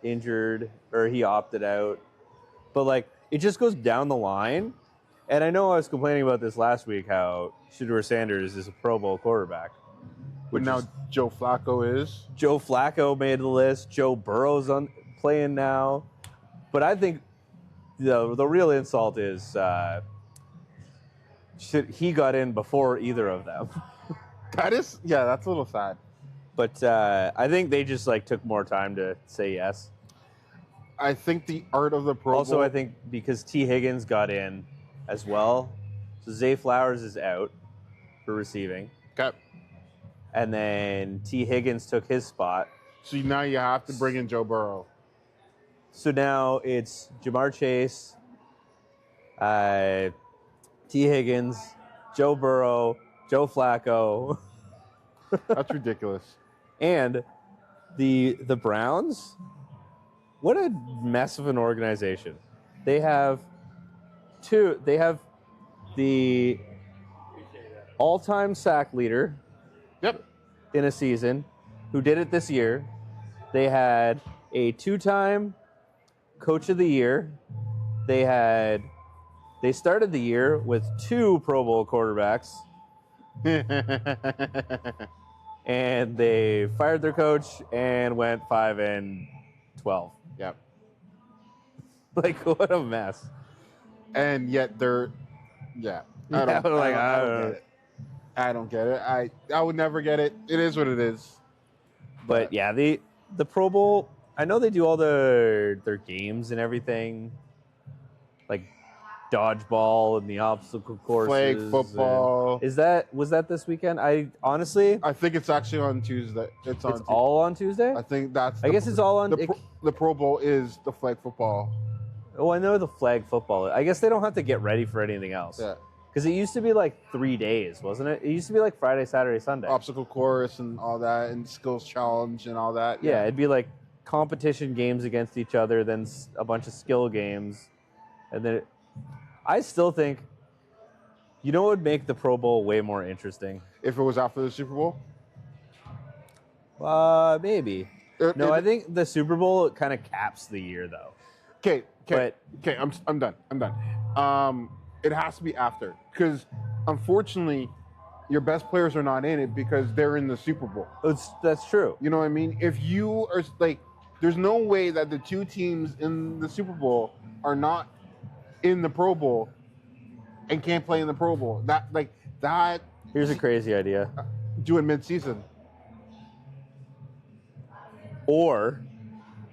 Speaker 3: injured, or he opted out. But like, it just goes down the line. And I know I was complaining about this last week, how Shedeur Sanders is a Pro Bowl quarterback.
Speaker 2: But now Joe Flacco is.
Speaker 3: Joe Flacco made the list. Joe Burrow's playing now. But I think the real insult is he got in before either of them.
Speaker 2: That's a little sad.
Speaker 3: But I think they just like took more time to say yes.
Speaker 2: I think the art of the Pro Bowl.
Speaker 3: Also, I think because T. Higgins got in as well, so Zay Flowers is out for receiving.
Speaker 2: Okay.
Speaker 3: And then T. Higgins took his spot.
Speaker 2: So now you have to bring in Joe Burrow.
Speaker 3: So now it's Jamar Chase, T. Higgins, Joe Burrow, Joe Flacco.
Speaker 2: That's ridiculous.
Speaker 3: And the Browns, what a mess of an organization. They have the all-time sack leader.
Speaker 2: Yep.
Speaker 3: In a season, who did it this year. They had a 2-time Coach of the Year. They started the year with 2 Pro Bowl quarterbacks. And they fired their coach and went 5-12.
Speaker 2: Yep.
Speaker 3: Like, what a mess.
Speaker 2: And yet they're, I don't get it. I would never get it. It is what it is.
Speaker 3: But yeah, the Pro Bowl, I know they do all their games and everything, like dodgeball and the obstacle courses.
Speaker 2: Flag football.
Speaker 3: Was that this weekend? I
Speaker 2: think it's actually on Tuesday. It's
Speaker 3: all on Tuesday?
Speaker 2: I think that's.
Speaker 3: I guess it's all on.
Speaker 2: The Pro Bowl is the flag football.
Speaker 3: Oh, I know the flag football. I guess they don't have to get ready for anything else.
Speaker 2: Yeah.
Speaker 3: Because it used to be like 3 days, wasn't it? It used to be like Friday, Saturday, Sunday.
Speaker 2: Obstacle course and all that, and skills challenge and all that.
Speaker 3: Yeah, it'd be like competition games against each other, then a bunch of skill games, and then I still think, you know, what would make the Pro Bowl way more interesting?
Speaker 2: If it was after the Super Bowl.
Speaker 3: Maybe. No, I think the Super Bowl kind of caps the year, though.
Speaker 2: Okay.
Speaker 3: But-
Speaker 2: Okay. I'm done. It has to be after, because unfortunately, your best players are not in it because they're in the Super Bowl.
Speaker 3: That's true.
Speaker 2: You know what I mean? If you are like, there's no way that the two teams in the Super Bowl are not in the Pro Bowl and can't play in the Pro Bowl. That.
Speaker 3: Here's a crazy idea.
Speaker 2: Do it mid-season.
Speaker 3: Or,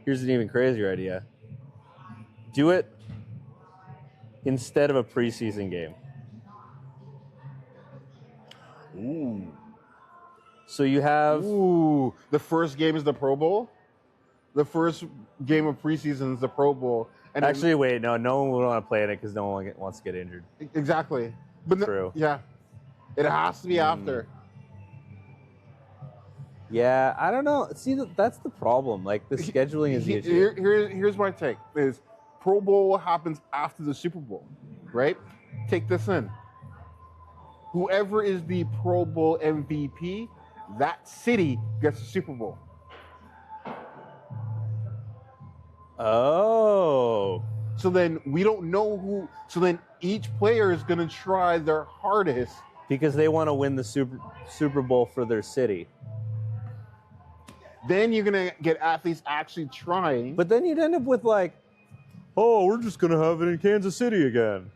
Speaker 3: here's an even crazier idea. Do it instead of a preseason game.
Speaker 2: Ooh.
Speaker 3: So you have...
Speaker 2: Ooh. The first game is the Pro Bowl? The first game of preseason is the Pro Bowl. And
Speaker 3: Actually, wait, no one would want to play in it because no one wants to get injured.
Speaker 2: Exactly. But
Speaker 3: True.
Speaker 2: Yeah. It has to be after.
Speaker 3: Yeah, I don't know. See, that's the problem. Like, the scheduling is the issue.
Speaker 2: Here's my take. Is Pro Bowl happens after the Super Bowl, right? Take this in. Whoever is the Pro Bowl MVP, that city gets the Super Bowl.
Speaker 3: Oh.
Speaker 2: So then we don't know who. So then each player is going to try their hardest.
Speaker 3: Because they want to win the Super Bowl for their city.
Speaker 2: Then you're going to get athletes actually trying.
Speaker 3: But then you'd end up with like, oh, we're just going to have it in Kansas City again.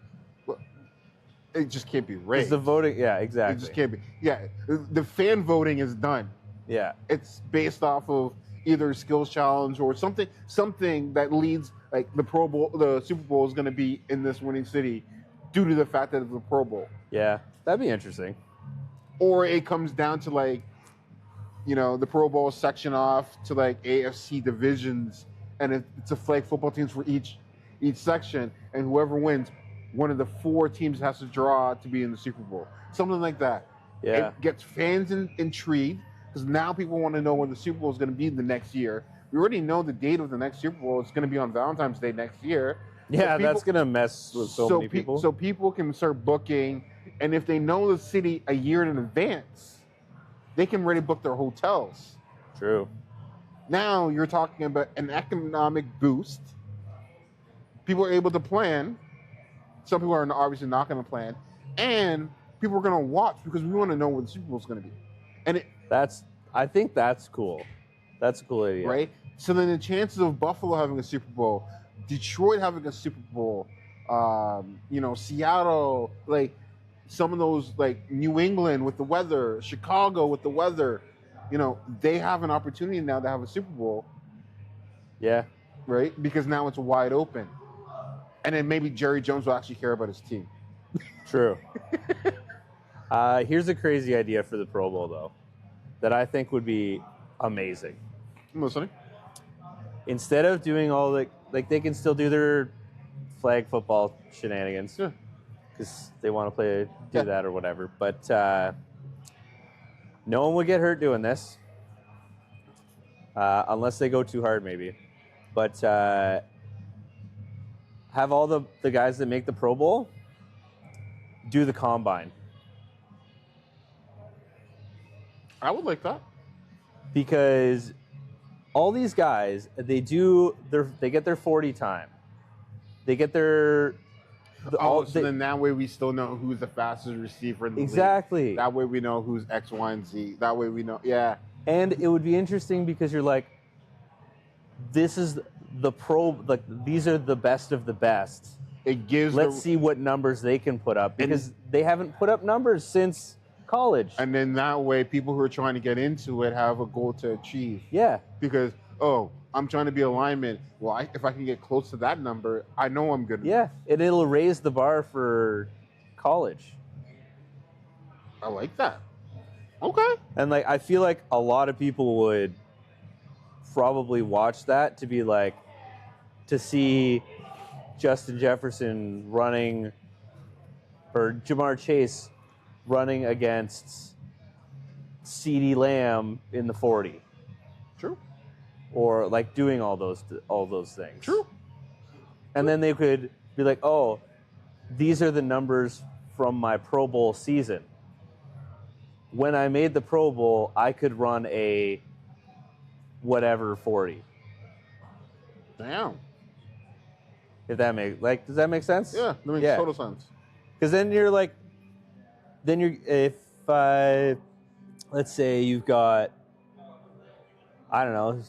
Speaker 2: It just can't be
Speaker 3: Because
Speaker 2: rigged.
Speaker 3: the voting, yeah,
Speaker 2: It
Speaker 3: exactly.
Speaker 2: just can't be. Yeah, the fan voting is done.
Speaker 3: Yeah.
Speaker 2: It's based off of either skills challenge or something that leads, like the Pro Bowl, the Super Bowl is going to be in this winning city due to the fact that it's the Pro Bowl.
Speaker 3: Yeah, that'd be interesting.
Speaker 2: Or it comes down to like, you know, the Pro Bowl section off to like AFC divisions, and it's a flag football teams for each section, and whoever wins, one of the 4 teams has to draw to be in the Super Bowl. Something like that.
Speaker 3: Yeah.
Speaker 2: It gets fans intrigued because now people want to know when the Super Bowl is going to be the next year. We already know the date of the next Super Bowl. It's going to be on Valentine's Day next year.
Speaker 3: Yeah,
Speaker 2: So
Speaker 3: that's going to mess with so many people.
Speaker 2: So people can start booking, and if they know the city a year in advance, they can already book their hotels.
Speaker 3: True.
Speaker 2: Now you're talking about an economic boost. People are able to plan. Some people are obviously not going to plan, and people are going to watch because we want to know where the Super Bowl is going to be. And
Speaker 3: I think that's cool. That's a cool idea.
Speaker 2: right. So then the chances of Buffalo having a Super Bowl, Detroit having a Super Bowl, Seattle, like some of those, like New England with the weather, Chicago with the weather, they have an opportunity now to have a Super Bowl,
Speaker 3: Yeah.
Speaker 2: right? Because now it's wide open. And then maybe Jerry Jones will actually care about his team.
Speaker 3: True. Here's a crazy idea for the Pro Bowl, though, that I think would be amazing.
Speaker 2: I'm listening.
Speaker 3: Instead of doing all like they can still do their flag football shenanigans
Speaker 2: Yeah.
Speaker 3: because they want to do
Speaker 2: Yeah.
Speaker 3: that or whatever. But no one would get hurt doing this unless they go too hard, maybe. But have all the guys that make the Pro Bowl do the combine.
Speaker 2: I would like that.
Speaker 3: Because all these guys, they get their 40 time. They get their
Speaker 2: Then that way we still know who's the fastest receiver in the
Speaker 3: Exactly.
Speaker 2: league. That way we know who's X, Y, and Z. That way we know, yeah.
Speaker 3: And it would be interesting because you're like, this is the these are the best of the best.
Speaker 2: It gives
Speaker 3: Let's see what numbers they can put up because they haven't put up numbers since college.
Speaker 2: And then that way people who are trying to get into it have a goal to achieve.
Speaker 3: Yeah.
Speaker 2: Because, I'm trying to be a lineman. Well, if I can get close to that number, I know I'm good.
Speaker 3: Yeah. And it'll raise the bar for college.
Speaker 2: I like that. Okay.
Speaker 3: And I feel like a lot of people would probably watch that to be like, to see Justin Jefferson running, or Jamar Chase running against CeeDee Lamb in the 40.
Speaker 2: True.
Speaker 3: Or like doing all those things.
Speaker 2: True.
Speaker 3: And then they could be like, oh, these are the numbers from my Pro Bowl season. When I made the Pro Bowl, I could run a whatever 40.
Speaker 2: Damn.
Speaker 3: If that does that make sense?
Speaker 2: Yeah, that makes total sense.
Speaker 3: Because then you're like, let's say you've got, I don't know,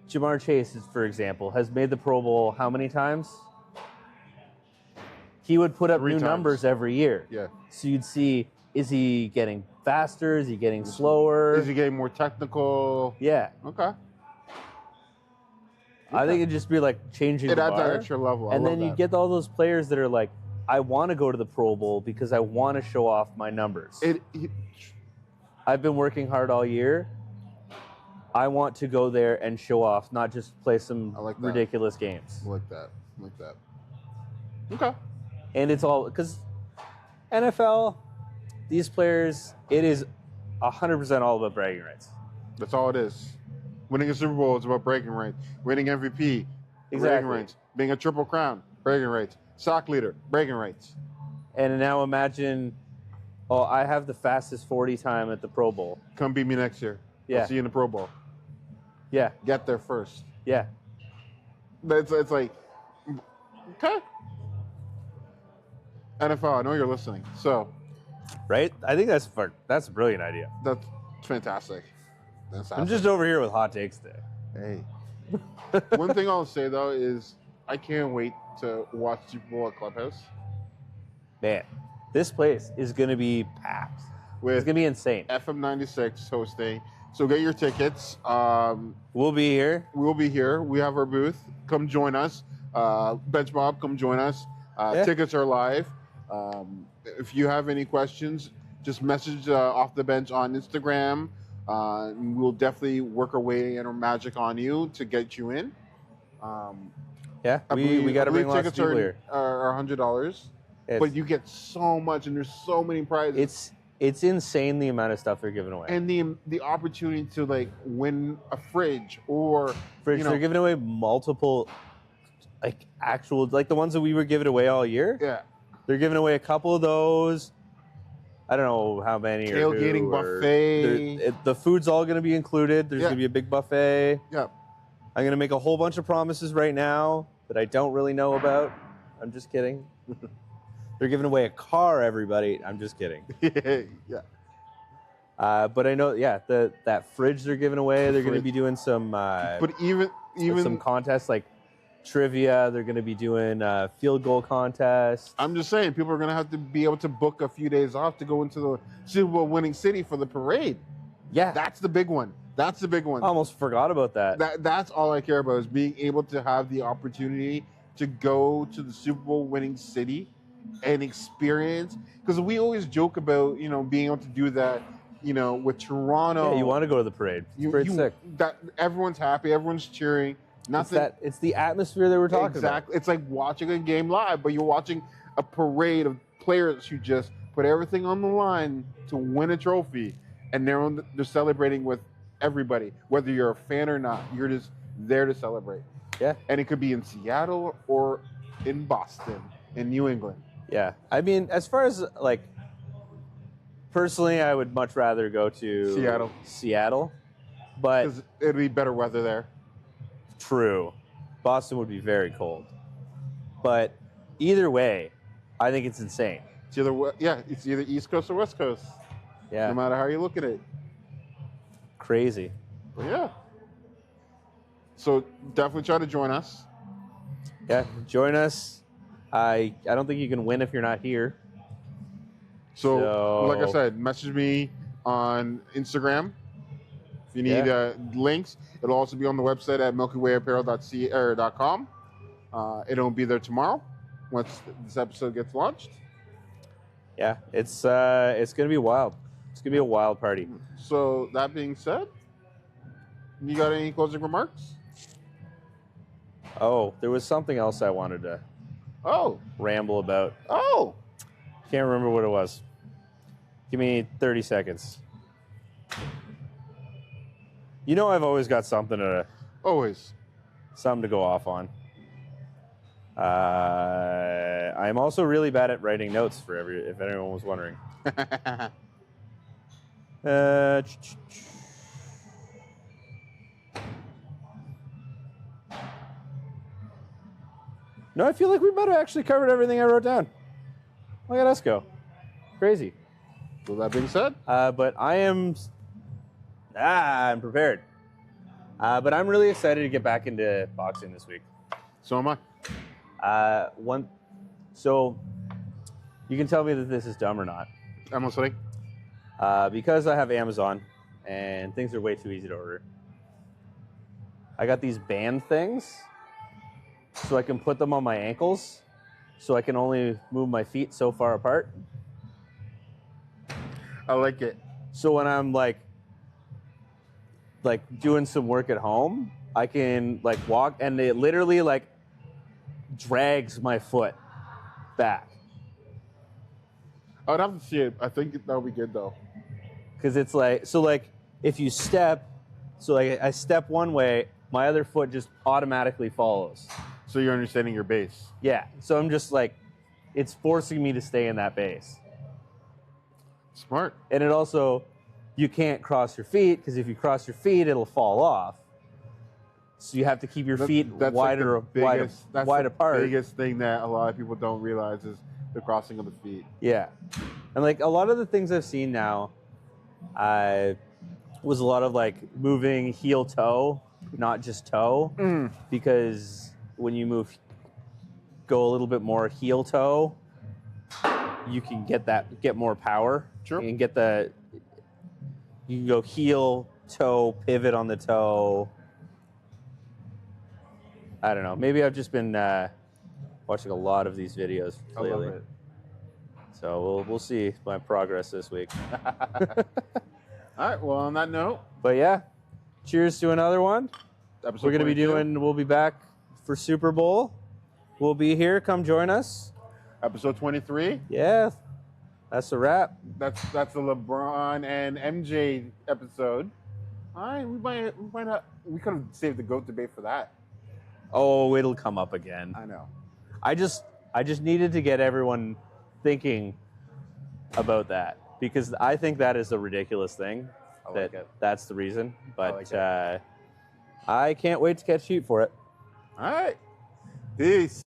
Speaker 3: Jamar Chase, for example, has made the Pro Bowl how many times? He would put up
Speaker 2: 3
Speaker 3: new
Speaker 2: times.
Speaker 3: numbers every year.
Speaker 2: Yeah.
Speaker 3: So you'd see, is he getting faster? Is he getting slower?
Speaker 2: Is he getting more technical?
Speaker 3: Yeah.
Speaker 2: Okay.
Speaker 3: I think it'd just be like changing
Speaker 2: It
Speaker 3: the
Speaker 2: adds
Speaker 3: bar.
Speaker 2: that extra level. I
Speaker 3: And
Speaker 2: love
Speaker 3: then you
Speaker 2: that.
Speaker 3: get all those players that are like, I want to go to the Pro Bowl because I want to show off my numbers. I've been working hard all year. I want to go there and show off, not just play some
Speaker 2: like that.
Speaker 3: ridiculous games.
Speaker 2: I like that. I like that. Okay.
Speaker 3: And it's all because NFL, these players, it is 100% all about bragging rights.
Speaker 2: That's all it is. Winning a Super Bowl is about bragging rights. Winning MVP, bragging
Speaker 3: Exactly.
Speaker 2: rights. Being a Triple Crown, bragging rights. Sack leader, bragging rights.
Speaker 3: And now imagine, oh, I have the fastest 40 time at the Pro Bowl.
Speaker 2: Come beat me next year.
Speaker 3: Yeah.
Speaker 2: I'll see you in the Pro Bowl.
Speaker 3: Yeah,
Speaker 2: Get there first.
Speaker 3: yeah.
Speaker 2: It's like, okay. NFL, I know you're listening. So
Speaker 3: Right? I think that's a brilliant idea.
Speaker 2: that's fantastic. That's
Speaker 3: I'm just over here with hot takes today.
Speaker 2: Hey. One thing I'll say though is I can't wait to watch Super Bowl at Clubhouse
Speaker 3: Man, this place is going to be packed. It's
Speaker 2: with
Speaker 3: going to be insane.
Speaker 2: FM 96 hosting. So get your tickets.
Speaker 3: We'll be here.
Speaker 2: We'll be here. We have our booth. Come join us. Bench Bob, come join us.
Speaker 3: Yeah.
Speaker 2: Tickets are live. If you have any questions, just message Off the Bench on Instagram. We'll definitely work our way and our magic on you to get you in.
Speaker 3: Yeah, we got to bring lots of people here.
Speaker 2: Are $100, but you get so much, and there's so many prizes.
Speaker 3: It's insane the amount of stuff they're giving away.
Speaker 2: And the opportunity to like win a fridge or
Speaker 3: Fridge,
Speaker 2: you know,
Speaker 3: they're giving away multiple, like actual, like the ones that we were giving away all year.
Speaker 2: yeah,
Speaker 3: They're giving away a couple of those. I don't know how many.
Speaker 2: tailgating buffet.
Speaker 3: The food's all going to be included. There's
Speaker 2: Yeah.
Speaker 3: going to be a big buffet.
Speaker 2: Yeah,
Speaker 3: I'm going to make a whole bunch of promises right now that I don't really know about. I'm just kidding. They're giving away a car, everybody. I'm just kidding.
Speaker 2: yeah.
Speaker 3: But I know, yeah, that fridge they're giving away. They're going to
Speaker 2: fridge.
Speaker 3: be doing some
Speaker 2: But even
Speaker 3: some contests like trivia. They're going to be doing field goal contests.
Speaker 2: I'm just saying, people are gonna have to be able to book a few days off to go into the Super Bowl winning city for the parade.
Speaker 3: Yeah,
Speaker 2: That's the big one. That's the big one.
Speaker 3: I almost forgot about that.
Speaker 2: That's all I care about is being able to have the opportunity to go to the Super Bowl winning city and experience. Because we always joke about being able to do that. With Toronto,
Speaker 3: Yeah, you want to go to the parade. It's pretty sick.
Speaker 2: That everyone's happy, everyone's cheering.
Speaker 3: It's the atmosphere that we're talking about.
Speaker 2: Exactly. It's like watching a game live, but you're watching a parade of players who just put everything on the line to win a trophy, and they're celebrating with everybody, whether you're a fan or not. You're just there to celebrate.
Speaker 3: Yeah.
Speaker 2: And it could be in Seattle or in Boston, in New England.
Speaker 3: Yeah. I mean, as far as like personally, I would much rather go to Seattle, but
Speaker 2: Because it'd be better weather there.
Speaker 3: true, Boston would be very cold. But either way, I think it's insane.
Speaker 2: It's either East Coast or West Coast.
Speaker 3: Yeah.
Speaker 2: No matter how you look at it.
Speaker 3: Crazy.
Speaker 2: But yeah. So definitely try to join us.
Speaker 3: Yeah. Join us. I don't think you can win if you're not here.
Speaker 2: So, like I said, message me on Instagram. If you need links, it'll also be on the website at milkywayapparel.com. It'll be there tomorrow once this episode gets launched.
Speaker 3: Yeah. It's gonna be wild. It's gonna be a wild party.
Speaker 2: So that being said, you got any closing remarks?
Speaker 3: Oh, there was something else I wanted to
Speaker 2: Oh.
Speaker 3: ramble about.
Speaker 2: Oh.
Speaker 3: Can't remember what it was. Give me 30 seconds. You know I've always got something to go off on. I'm also really bad at writing notes if anyone was wondering. No, I feel like we might have actually covered everything I wrote down. Look at us go. Crazy.
Speaker 2: With that being said,
Speaker 3: but I'm prepared. But I'm really excited to get back into boxing this week.
Speaker 2: so am I.
Speaker 3: So you can tell me that this is dumb or not.
Speaker 2: I'm listening.
Speaker 3: Because I have Amazon and things are way too easy to order. I got these band things so I can put them on my ankles so I can only move my feet so far apart.
Speaker 2: I like it.
Speaker 3: So when I'm like doing some work at home, I can like walk and it literally like drags my foot back.
Speaker 2: I would have to see it. I think that would be good though.
Speaker 3: Because it's like, so like if you step, so like I step one way, my other foot just automatically follows.
Speaker 2: So you're understanding your base.
Speaker 3: Yeah. So I'm just like, it's forcing me to stay in that base.
Speaker 2: Smart.
Speaker 3: And it also, you can't cross your feet because if you cross your feet, it'll fall off. So you have to keep your feet
Speaker 2: That's
Speaker 3: wider,
Speaker 2: like the biggest, that's
Speaker 3: wide
Speaker 2: the
Speaker 3: apart.
Speaker 2: biggest thing that a lot of people don't realize is the crossing of the feet.
Speaker 3: Yeah. And like a lot of the things I've seen now was a lot of like moving heel toe, not just toe. Because when you go a little bit more heel toe, you can get more power.
Speaker 2: Sure.
Speaker 3: You can go heel, toe, pivot on the toe. I don't know. Maybe I've just been watching a lot of these videos lately.
Speaker 2: I love it.
Speaker 3: So we'll see my progress this week.
Speaker 2: All right. Well, on that note,
Speaker 3: But yeah, cheers to another one.
Speaker 2: episode
Speaker 3: We're gonna be
Speaker 2: 22,
Speaker 3: we'll be back for Super Bowl. We'll be here. Come join us.
Speaker 2: episode 23.
Speaker 3: Yeah, that's a wrap.
Speaker 2: That's the LeBron and MJ episode. All right. We could have saved the GOAT debate for that.
Speaker 3: Oh, it'll come up again.
Speaker 2: I know.
Speaker 3: I just needed to get everyone thinking about that because I think that is a ridiculous thing.
Speaker 2: I like it.
Speaker 3: That's the reason. But
Speaker 2: like it.
Speaker 3: I can't wait to catch heat for it.
Speaker 2: All right. Peace.